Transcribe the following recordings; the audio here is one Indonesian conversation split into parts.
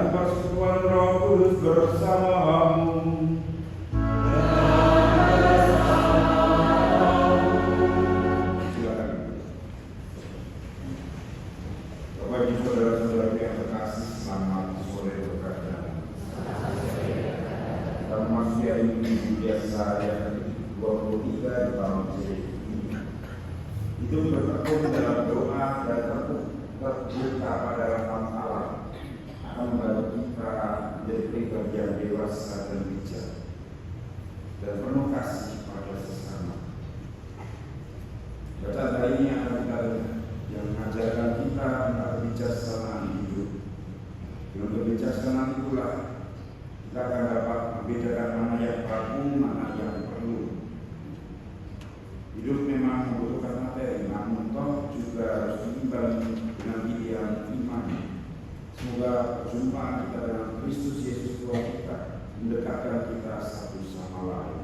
dan persekutuan Roh Kudus bersamamu. Silakan. Bapak Ibu saudara-saudara yang terkasih, selamat sore berkah. Kita memasuki hari Minggu biasa yang ke-23 di tahun ini. Itu bertekun dalam doa dan terbuka pada rahmat Allah akan membantu kita menjadi pribadi yang dewasa dan bijak dan penuh kasih pada sesama. Bacaan hari ini akan kita yang mengajarkan kita tentang kebijaksanaan hidup. Dengan kebijaksanaan itulah kita akan dapat membedakan mana yang baku, mana yang perlu. Hidup memang membutuhkan materi, namun toh juga harus diimbangi dengan pilihan iman. Semoga perjumpaan kita dengan Kristus Yesus Tuhan kita mendekatkan kita satu sama lain.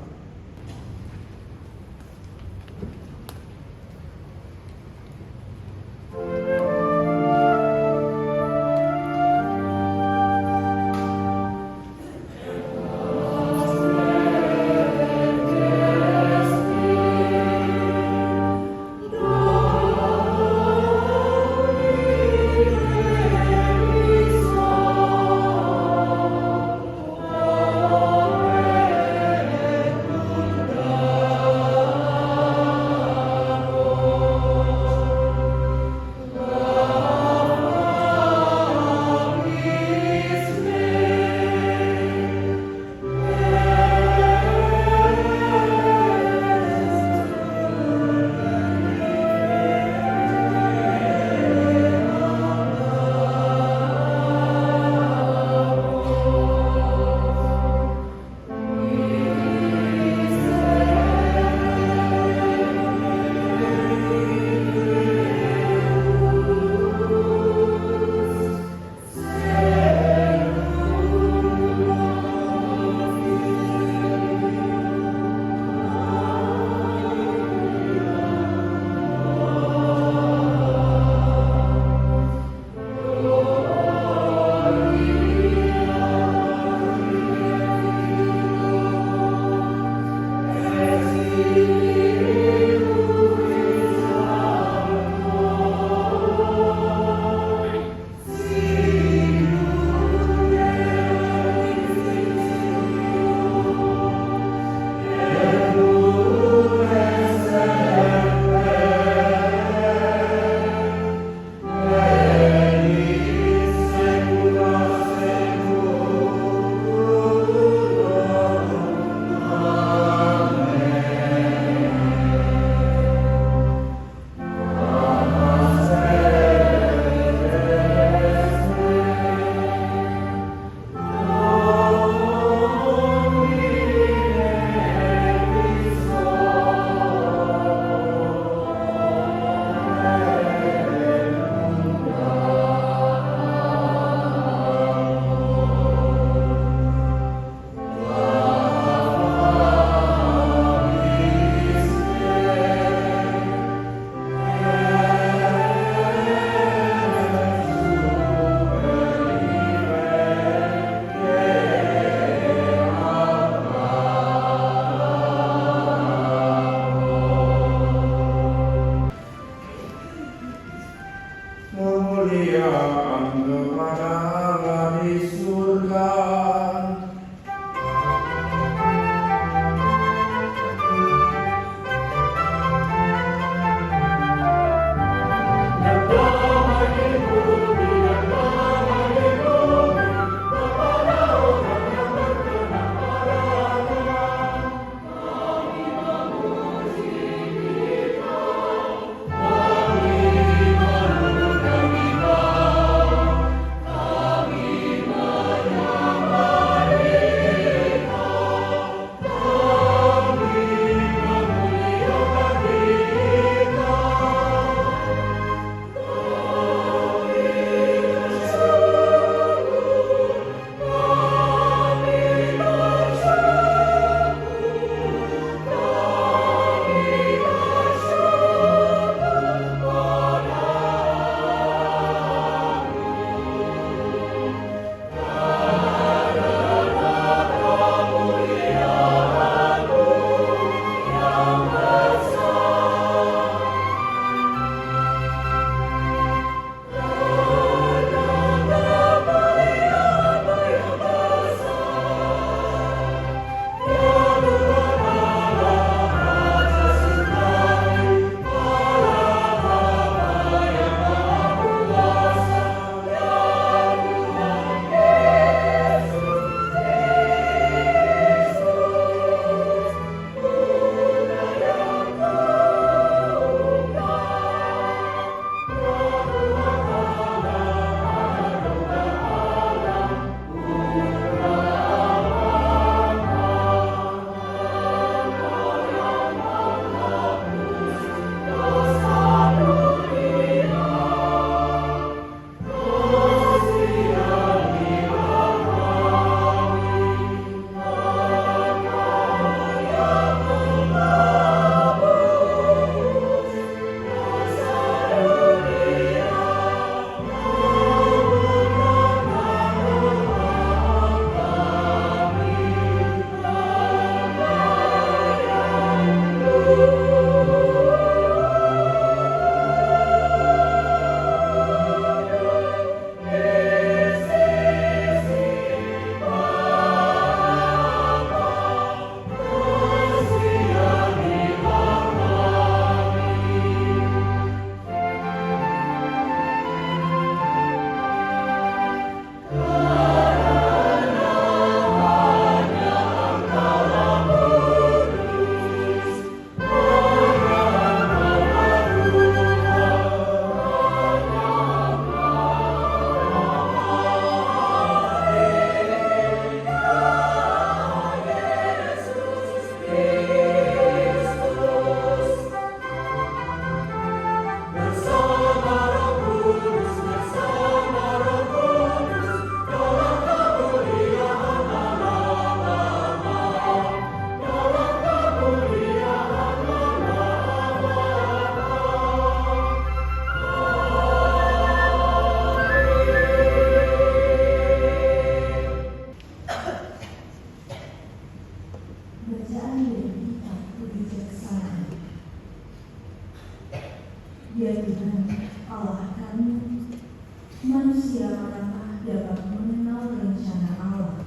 manusia manakah dapat mengenal rencana Allah?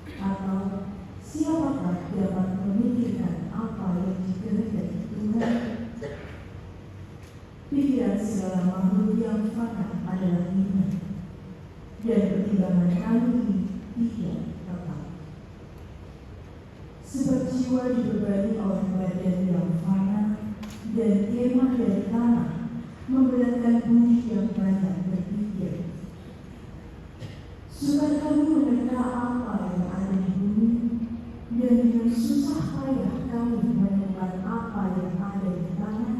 Atau siapakah dapat memikirkan apa yang dikehendaki Tuhan? Pikiran segala makhluk yang fana adalah hina, dan pertimbangan kami tidak tetap. Sebab jiwa dibebani oleh badan yang fana, dan kemah dari tanah memberatkan budi yang banyak berpikir. Sukar kami menerka apa yang ada di bumi, dan dengan susah payah kami menemukan apa yang ada di tanah.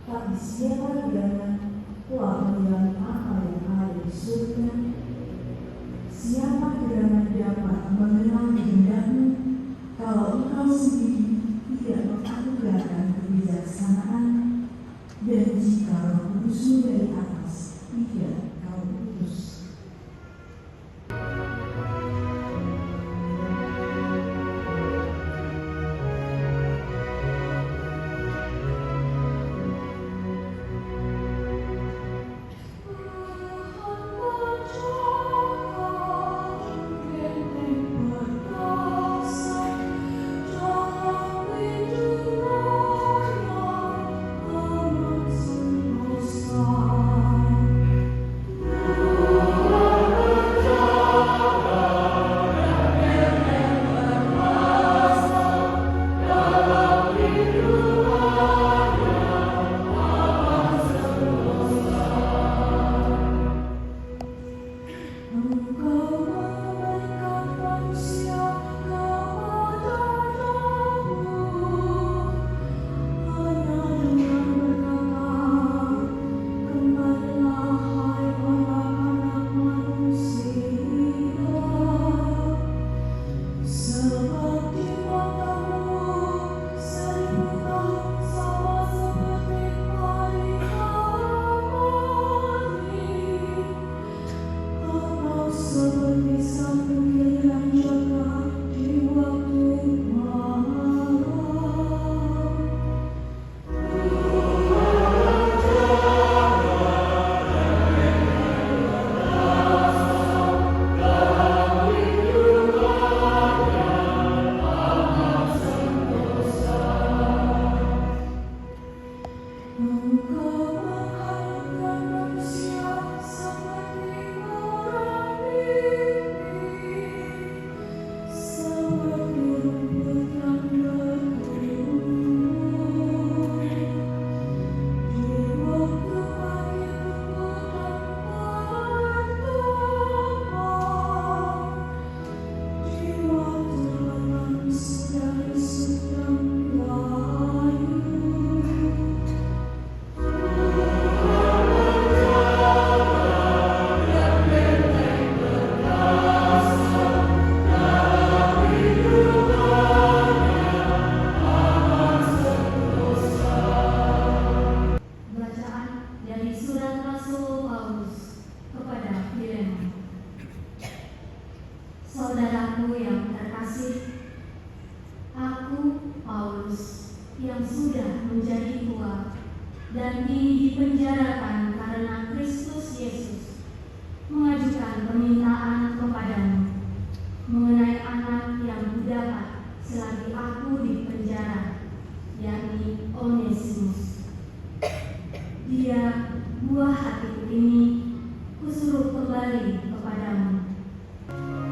Tapi siapa gerangan telah menilai apa yang ada di surga? Siapa gerangan dapat mengenal kehendakmu kalau engkau sendiri tidak menganugerahkan kebijaksanaan, dan jika Roh Kudus-Mu dari atas tidak kau utus? Saudaraku yang terkasih, aku, Paulus, yang sudah menjadi tua dan kini dipenjarakan karena Kristus Yesus, mengajukan permintaan kepadamu mengenai anak yang kudapat selagi aku di penjara, yakni Onesimus. Dia, buah hatiku ini, kusuruh kembali kepadamu. Amen.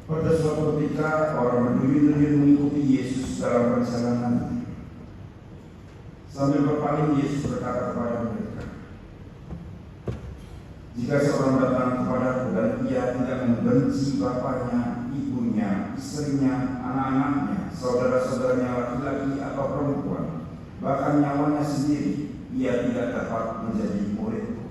Pada suatu ketika orang berduyun-duyun mengikuti Yesus dalam perjalanan. Sambil berpaling, Yesus berkata kepada mereka, "Jika seorang datang kepadaku dan ia tidak membenci bapaknya, ibunya, istrinya, anak-anaknya, saudara-saudaranya laki-laki atau perempuan, bahkan nyawanya sendiri, ia tidak dapat menjadi muridku.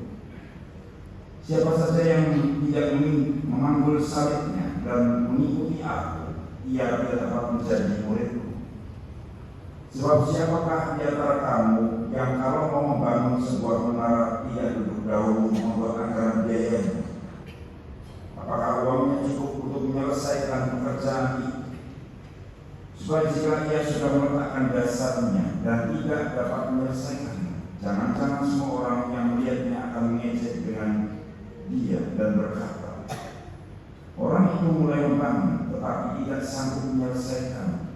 Siapa saja yang tidak memanggul salibnya dan mengikuti aku, ia tidak dapat menjadi muridku. Sebab siapakah di antara kamu yang kalau mau membangun sebuah menara tidak duduk dahulu membuat anggaran biayanya? Apakah uangnya cukup untuk menyelesaikan pekerjaan itu? Supaya jika ia sudah meletakkan dasarnya dan tidak dapat menyelesaikannya, jangan-jangan semua orang yang melihatnya akan mengejek dengan dia dan berkata, 'Orang itu mulai membangun tetapi tidak sanggup menyelesaikan.'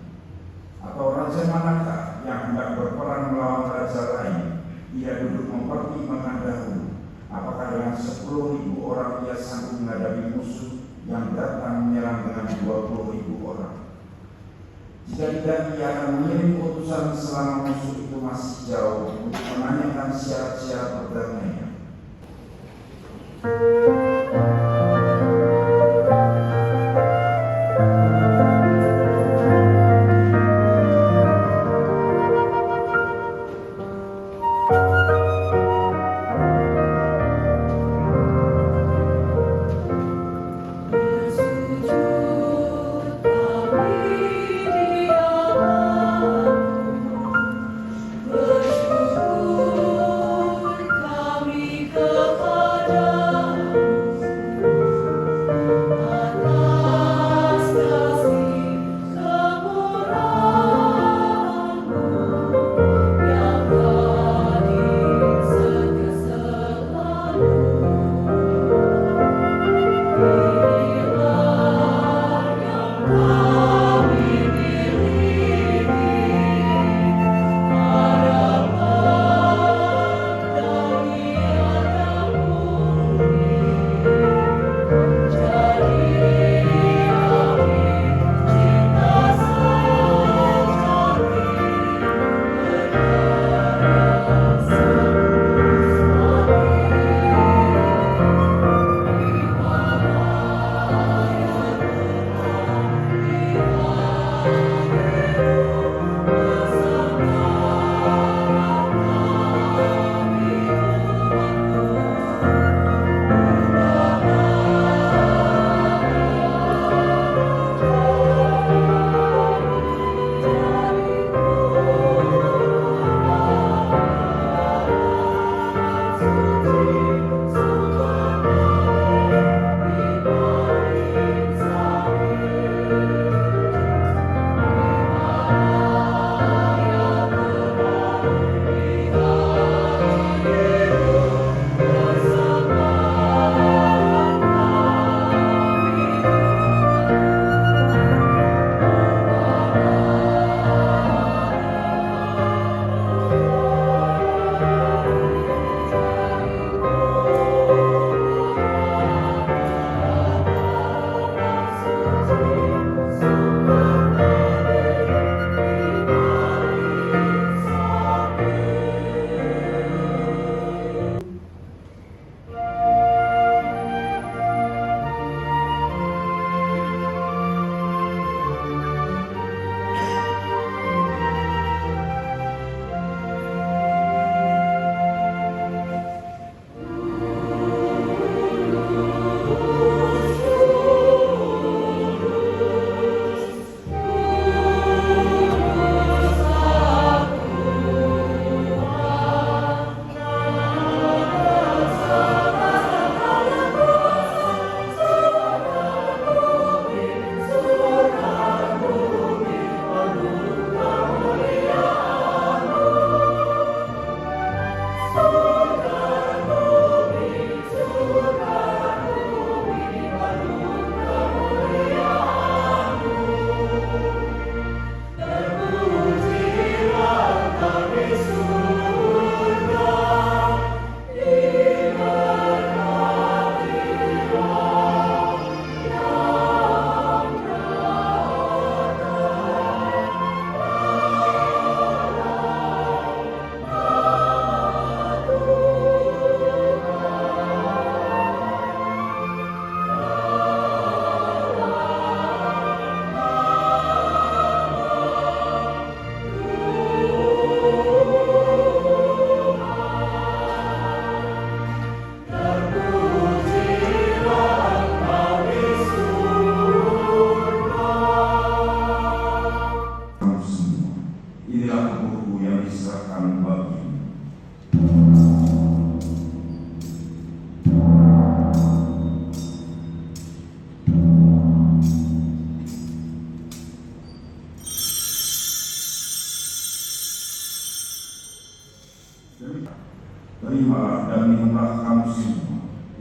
Atau raja manakah yang hendak berperang melawan raja lain, ia duduk mempertimbangkan dahulu apakah dengan 10.000 orang ia sanggup menghadapi musuh yang datang menyerang dengan 20.000 orang. Jika tidak, ia akan mengirim utusan selama musuh itu masih jauh untuk menanyakan syarat-syarat perdamaian. Kami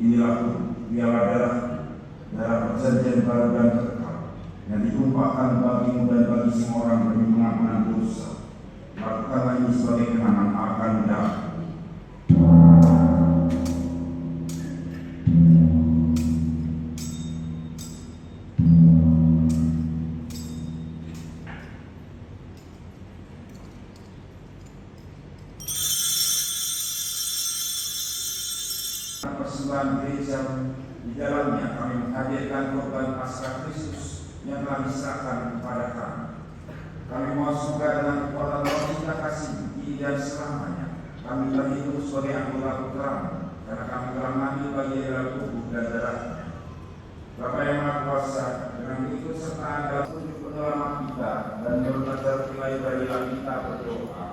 Inilah piala darah perjanjian baru dan kekal yang ditumpahkan bagimu dan bagi semua orang demi pengampunan dosa. Lakukanlah ini sebagai kenangan akan datang. Persembahan gereja di dalamnya kami menghadirkan korban Paskah Kristus yang telah diserahkan kepada kami. Kami mohon semoga dengan kekuatan Roh kita kasih kini dan selamanya kami telah hidup sebagai anggota putra, karena kami telah mati bagi dalam tubuh dan darahnya. Bapa yang Maha Kuasa, dengan ikut sertaan dalam tujuh penyelamat kita dan menurut terpilih berilah kita berdoa.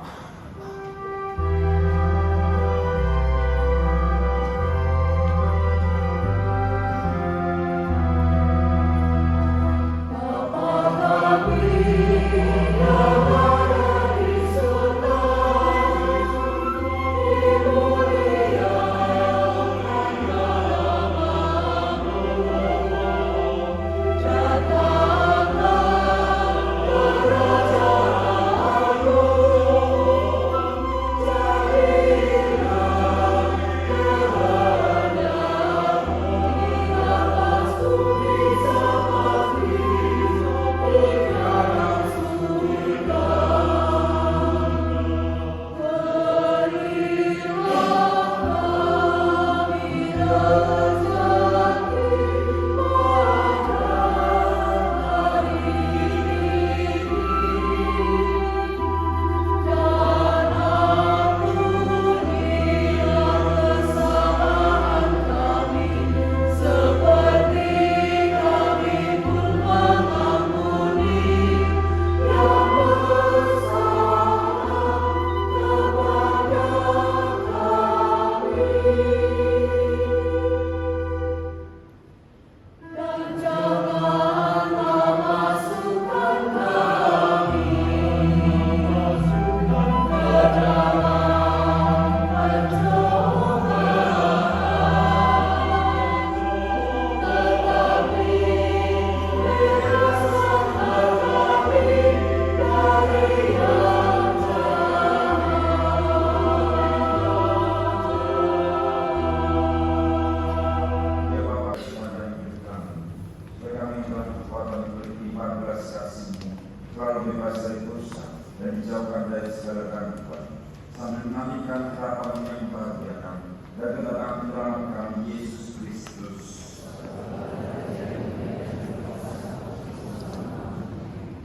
Selalu bebas dari dosa dan dijauhkan dari segala gangguan, sambil menantikan harapan yang membahagiakan dan kedatangan Tuhan kami Yesus Kristus.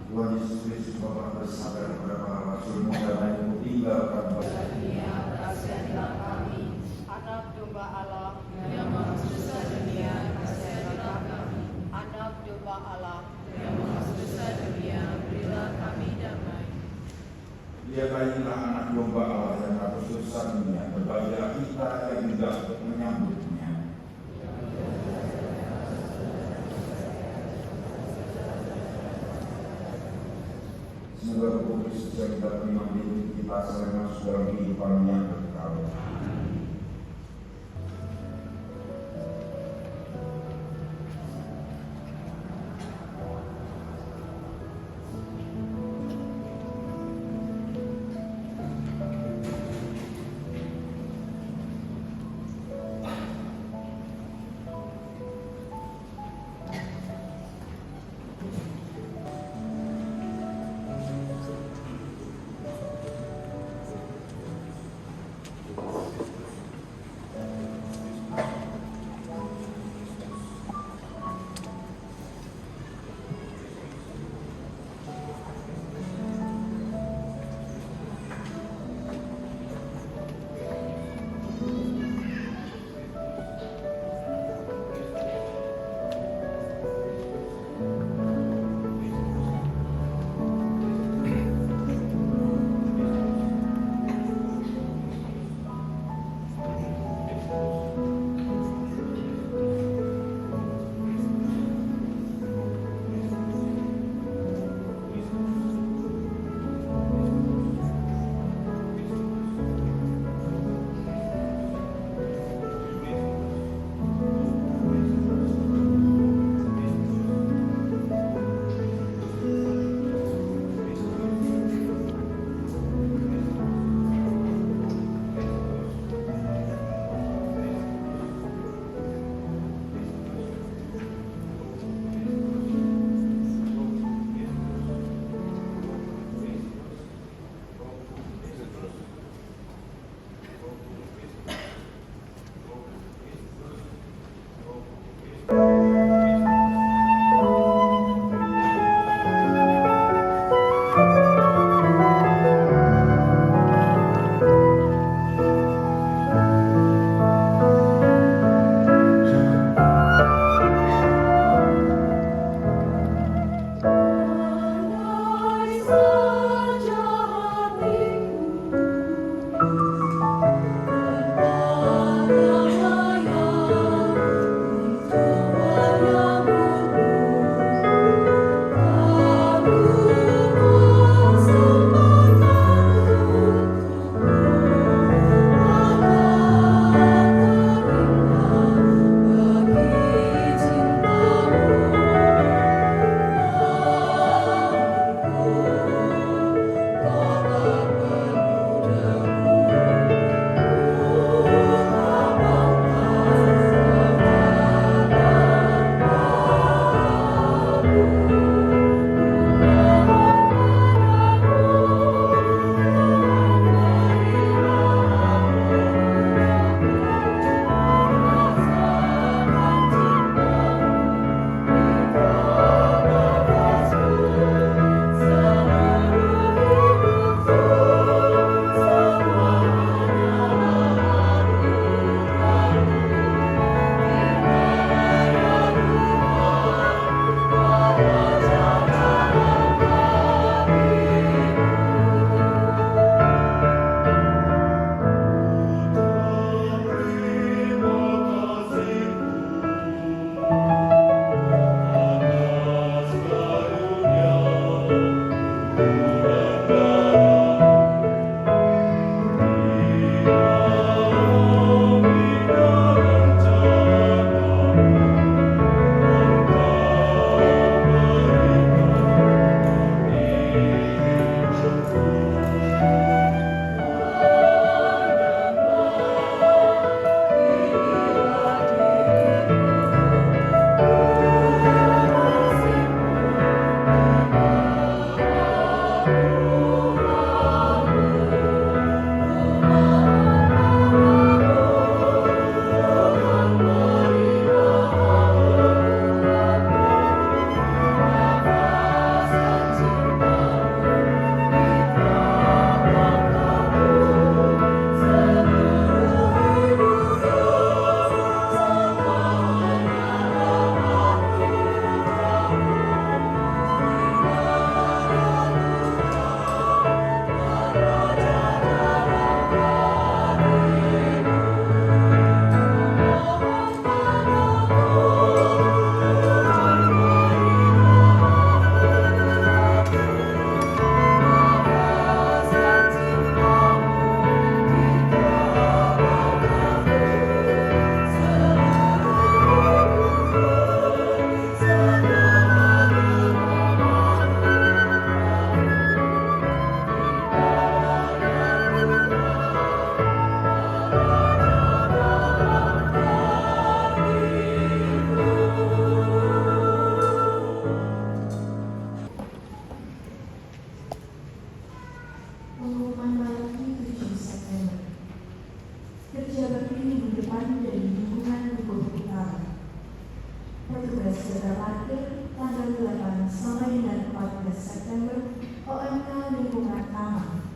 Tuhan Yesus Kristus Bapa bersabda kepada para rasul, dan yang tinggalkan Anak domba Allah yang menghapuskan dunia, kasihilah kami. Anak domba Allah yang menghapuskan dunia, berilah kami damai. Dia baiklah anak domba Allah yang menghapus dosa dunia, berbahagialah kita yang juga menyambutnya. Semoga Roh Kristus yang kita terima di kita selalu masuk dalam kehidupan yang kekal. tugas jasa parkir tanggal 8 sampai dengan 14 September OMK Lingkungan Taman.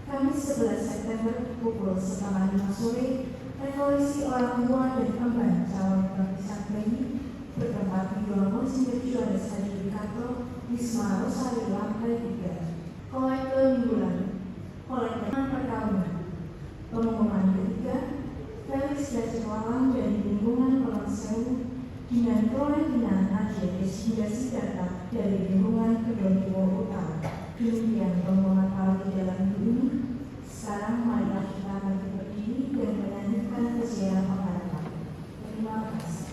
Kamis 11 September pukul 4:30 sore, revolusi orang tua dan emban calon terpisah bayi bertempat di Ruang Monsinyur Juarez Hadidikato, Wisma Rosario lantai 3. Kolektor mingguan, kolektor perkawinan. Pengumuman ketiga, Felix Daciklalang dari lingkungan Kolonsewu dengan Kolektinan AJS hingga Sidata dari lingkungan Kedonwo Utara. Demikian pengumuman awal di dalam bumi. Sekarang marilah kita bangkit berdiri dan melanjutkan persiapan pengharapan. Terima kasih.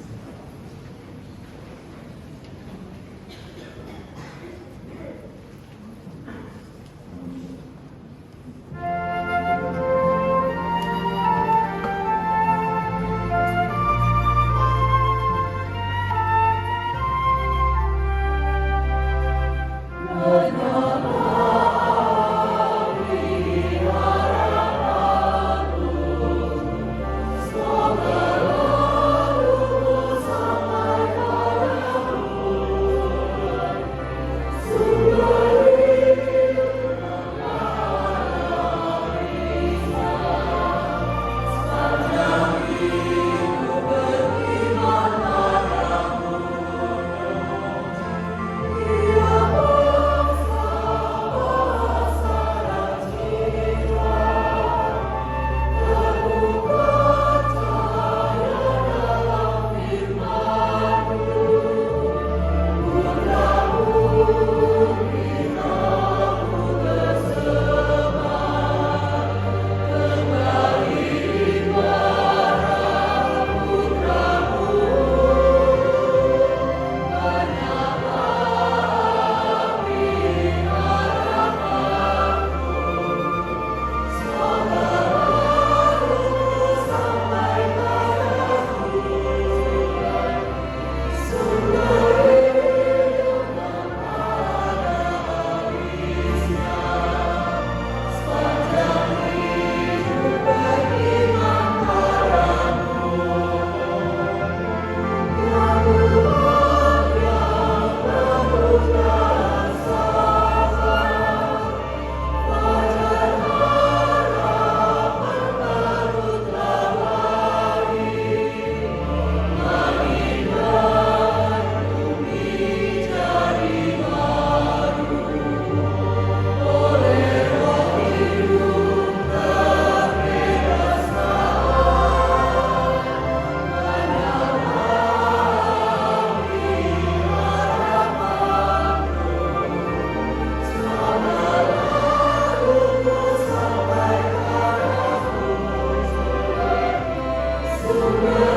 Amen.